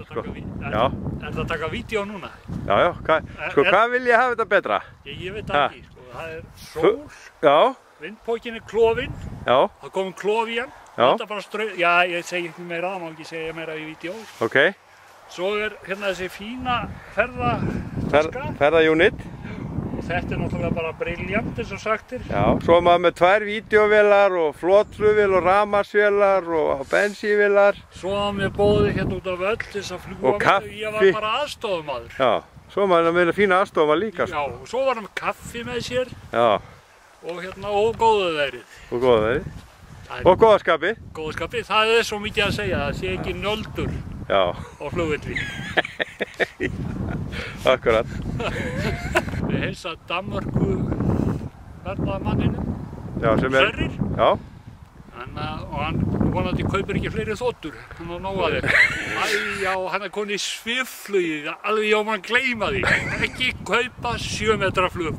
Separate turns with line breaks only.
Sko,
já. Er það að taka vídeo núna?
Já, hvað vil ég hafa þetta betra?
Ég veit það ekki, sko. Það er sól,
já.
Vindpókin er klofinn,
já.
Það komum klof í hann, þetta bara já, ég segi ekki meira, það má ekki segja meira í vídeo.
Ok.
Svo er hérna þessi fína
ferðaunit.
Og þetta er náttúrulega bara briljant eins og sagtir.
Já, svo maður með 2 vídeóvélar og flotflugvél og rafmagnsvélar og bensínvélar.
Svo var mér boðið hérna út af öll þess að fljúga
og kaffi.
Ég var bara aðstofumadur.
Já, svo maður með fína aðstofumar líka.
Já, og svo var hann með kaffi með sér.
Já.
Og hérna, og góða veðrið.
Og góða veðrið. Og góðaskapi.
Góðaskapi, það er svo mikið að segja, það sé ekki nöldur á flugvelli.
Akkurat.
Við heilsa Danmörku ferðamanninu.
Já, sem er.
Sverrir.
Já.
Og hann vonandi kaupir ekki fleiri þotur, hann á nóg að þeim. Já, hann er konið í svifflugið, alveg já, mann gleyma því. Ekki kaupa 7 metra flug.